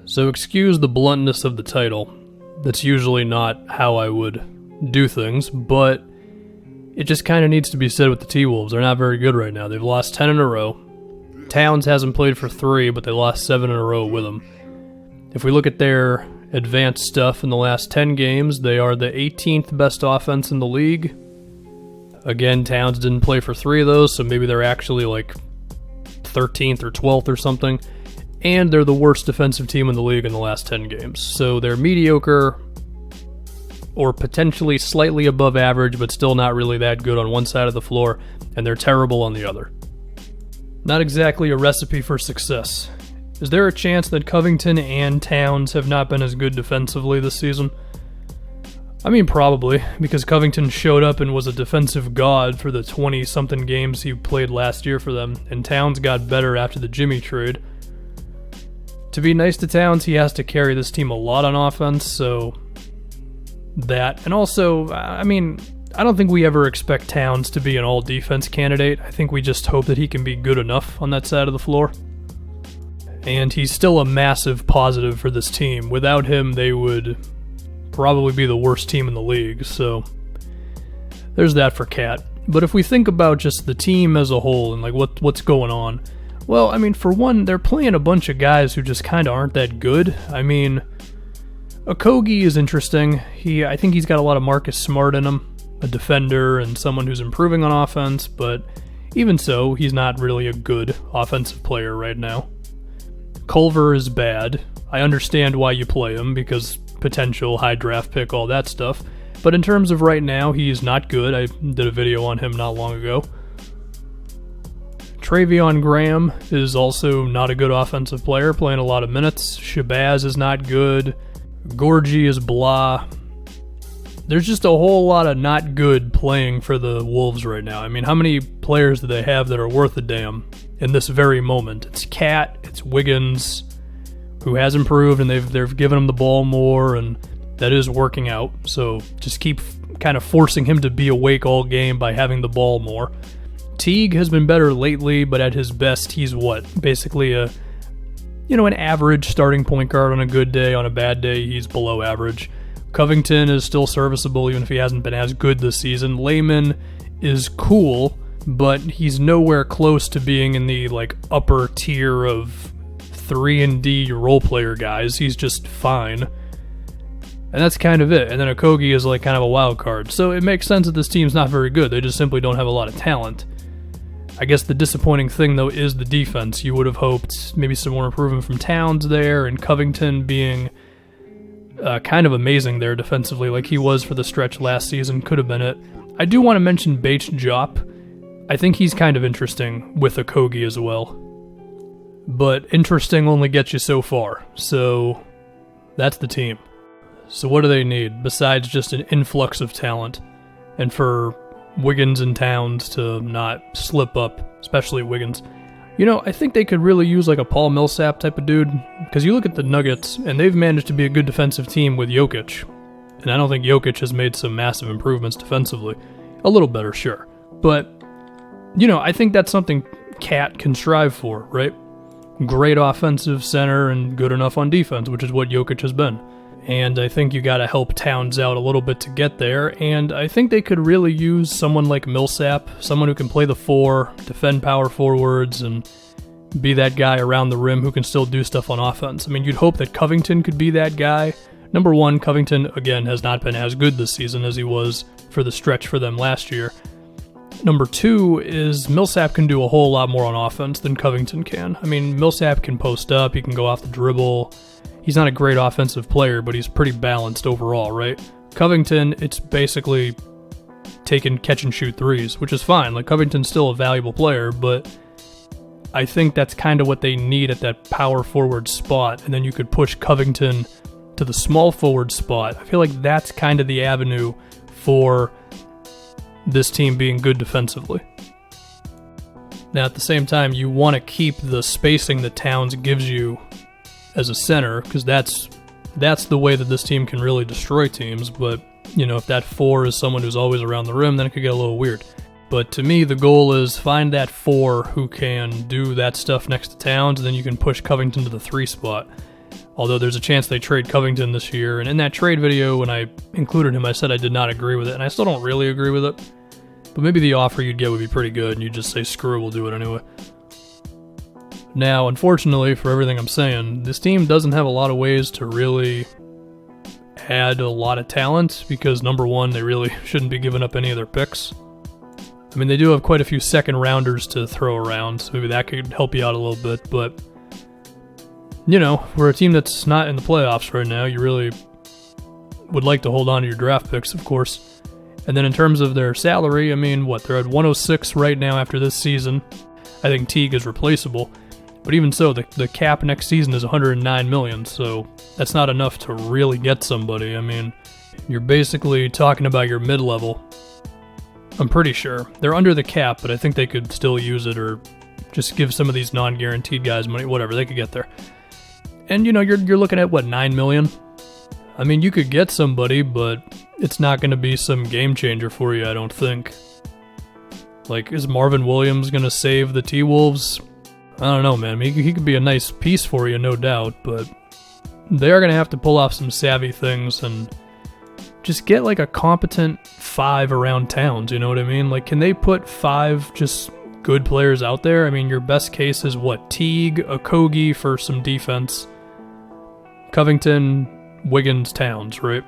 So excuse the bluntness of the title. That's usually not how I would do things, but it just kind of needs to be said with the T-Wolves. They're not very good right now. They've lost 10 in a row. Towns hasn't played for 3, but they lost 7 in a row with him. If we look at their advanced stuff in the last 10 games, they are the 18th best offense in the league. Again, Towns didn't play for 3 of those, so maybe they're actually like 13th or 12th or something. And they're the worst defensive team in the league in the last 10 games. So they're mediocre or potentially slightly above average, but still not really that good on one side of the floor, and they're terrible on the other. Not exactly a recipe for success. Is there a chance that Covington and Towns have not been as good defensively this season? I mean, probably, because Covington showed up and was a defensive god for the 20-something games he played last year for them, and Towns got better after the Jimmy trade. To be nice to Towns, he has to carry this team a lot on offense, so that. And also, I mean, I don't think we ever expect Towns to be an all-defense candidate. I think we just hope that he can be good enough on that side of the floor. And he's still a massive positive for this team. Without him, they would probably be the worst team in the league, so there's that for Cat. But if we think about just the team as a whole and like what's going on, well, I mean, for one, they're playing a bunch of guys who just kind of aren't that good. I mean, Okogie is interesting. I think he's got a lot of Marcus Smart in him, a defender and someone who's improving on offense, but even so, he's not really a good offensive player right now. Culver is bad. I understand why you play him, because potential high draft pick, all that stuff. But in terms of right now, he is not good. I did a video on him not long ago. Travion Graham is also not a good offensive player, playing a lot of minutes. Shabazz is not good. Gorgie is blah. There's just a whole lot of not good playing for the Wolves right now. I mean, how many players do they have that are worth a damn in this very moment? It's Cat, it's Wiggins, who has improved, and they've given him the ball more, and that is working out. So just keep kind of forcing him to be awake all game by having the ball more. Teague has been better lately, but at his best, he's basically an average starting point guard on a good day. On a bad day, he's below average. Covington is still serviceable, even if he hasn't been as good this season. Layman is cool, but he's nowhere close to being in the upper tier of 3-and-D role player guys. He's just fine. And that's kind of it. And then Okogie is kind of a wild card. So it makes sense that this team's not very good. They just simply don't have a lot of talent. I guess the disappointing thing, though, is the defense. You would have hoped maybe some more improvement from Towns there, and Covington being kind of amazing there defensively like he was for the stretch last season could have been it. I do want to mention Bates Jop. I think he's kind of interesting with Okogie as well. But interesting only gets you so far. So that's the team. So what do they need besides just an influx of talent? And for Wiggins and Towns to not slip up, especially Wiggins. I think they could really use a Paul Millsap type of dude, because you look at the Nuggets, and they've managed to be a good defensive team with Jokic. And I don't think Jokic has made some massive improvements defensively. A little better, sure. But, I think that's something Cat can strive for, right? Great offensive center and good enough on defense, which is what Jokic has been. And I think you got to help Towns out a little bit to get there. And I think they could really use someone like Millsap, someone who can play the 4, defend power forwards, and be that guy around the rim who can still do stuff on offense. I mean, you'd hope that Covington could be that guy. Number one, Covington, again, has not been as good this season as he was for the stretch for them last year. Number two is Millsap can do a whole lot more on offense than Covington can. I mean, Millsap can post up, he can go off the dribble. He's not a great offensive player, but he's pretty balanced overall, right? Covington, it's basically catch and shoot threes, which is fine. Covington's still a valuable player, but I think that's kind of what they need at that power forward spot, and then you could push Covington to the small forward spot. I feel like that's kind of the avenue for this team being good defensively. Now, at the same time, you want to keep the spacing that Towns gives you as a center, because that's the way that this team can really destroy teams. But, if that 4 is someone who's always around the rim, then it could get a little weird. But to me, the goal is find that 4 who can do that stuff next to Towns, and then you can push Covington to the 3 spot. Although there's a chance they trade Covington this year. And in that trade video, when I included him, I said I did not agree with it. And I still don't really agree with it. But maybe the offer you'd get would be pretty good, and you'd just say, screw it, we'll do it anyway. Now, unfortunately, for everything I'm saying, this team doesn't have a lot of ways to really add a lot of talent, because number one, they really shouldn't be giving up any of their picks. I mean, they do have quite a few second rounders to throw around, so maybe that could help you out a little bit, but, you know, for a team that's not in the playoffs right now, you really would like to hold on to your draft picks, of course. And then in terms of their salary, I mean, they're at 106 right now after this season. I think Teague is replaceable. But even so, the cap next season is $109 million, so that's not enough to really get somebody. I mean, you're basically talking about your mid-level. I'm pretty sure. They're under the cap, but I think they could still use it, or just give some of these non-guaranteed guys money, whatever, they could get there. And, you know, you're looking at, $9 million? I mean, you could get somebody, but it's not going to be some game changer for you, I don't think. Like, is Marvin Williams going to save the T-Wolves? I don't know, man. I mean, he could be a nice piece for you, no doubt, but they are going to have to pull off some savvy things and just get, like, a competent 5 around Towns, you know what I mean? Like, can they put 5 just good players out there? I mean, your best case is Teague, Okogie for some defense, Covington, Wiggins, Towns, right?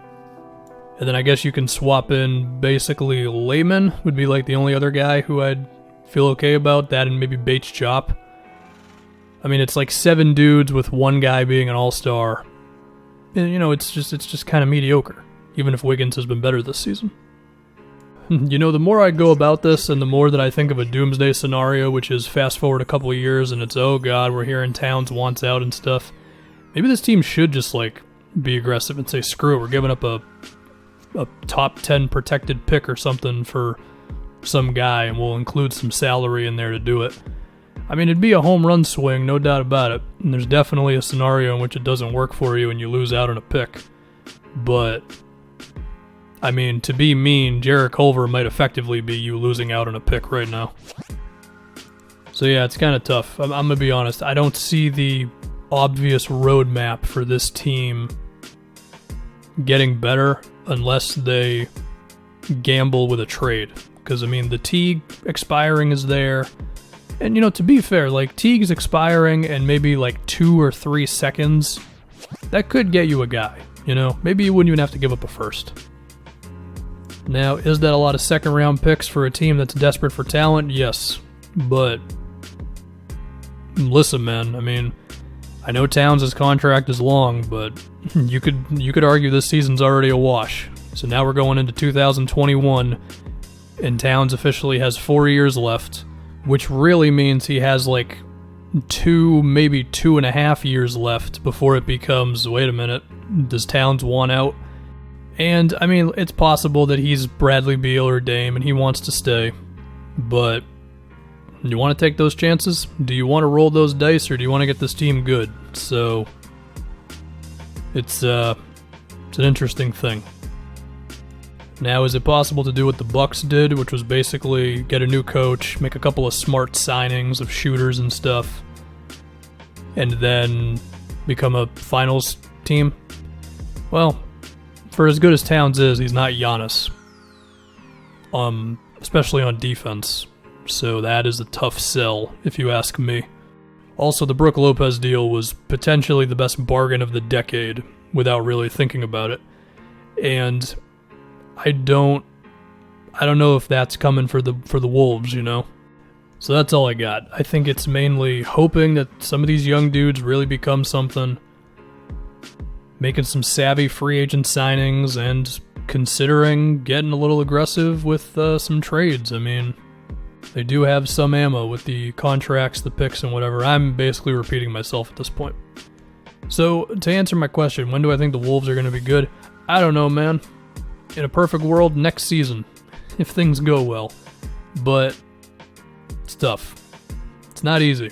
And then I guess you can swap in basically Layman would be like the only other guy who I'd feel okay about, that and maybe Bates Chop. I mean, it's like 7 dudes with one guy being an all-star. And, you know, it's just kind of mediocre, even if Wiggins has been better this season. You know, the more I go about this and the more that I think of a doomsday scenario, which is fast forward a couple of years and it's, oh god, we're hearing Towns wants out and stuff. Maybe this team should just, like, be aggressive and say, screw it, we're giving up a top 10 protected pick or something for some guy, and we'll include some salary in there to do it. I mean, it'd be a home run swing, no doubt about it, and there's definitely a scenario in which it doesn't work for you and you lose out on a pick. But, I mean, to be mean, Jarrett Culver might effectively be you losing out on a pick right now. So yeah, it's kind of tough. I'm going to be honest, I don't see the obvious roadmap for this team getting better unless they gamble with a trade. Because, I mean, the Teague expiring is there. And, you know, to be fair, like, Teague's expiring and maybe, 2 or 3 seconds, that could get you a guy, you know? Maybe you wouldn't even have to give up a first. Now, is that a lot of second-round picks for a team that's desperate for talent? Yes. But, listen, man, I mean, I know Towns' contract is long, but you could argue this season's already a wash. So now we're going into 2021, and Towns officially has 4 years left, which really means he has 2, maybe 2.5 years left before it becomes, wait a minute, does Towns want out? And, I mean, it's possible that he's Bradley Beal or Dame and he wants to stay, but you want to take those chances? Do you want to roll those dice, or do you want to get this team good? So, it's an interesting thing. Now, is it possible to do what the Bucks did, which was basically get a new coach, make a couple of smart signings of shooters and stuff, and then become a finals team? Well, for as good as Towns is, he's not Giannis. Especially on defense. So that is a tough sell, if you ask me. Also, the Brook Lopez deal was potentially the best bargain of the decade, without really thinking about it. And I don't know if that's coming for the Wolves, you know? So that's all I got. I think it's mainly hoping that some of these young dudes really become something, making some savvy free agent signings, and considering getting a little aggressive with some trades. I mean, they do have some ammo with the contracts, the picks, and whatever. I'm basically repeating myself at this point. So, to answer my question, when do I think the Wolves are going to be good? I don't know, man. In a perfect world, next season, if things go well. But it's tough. It's not easy.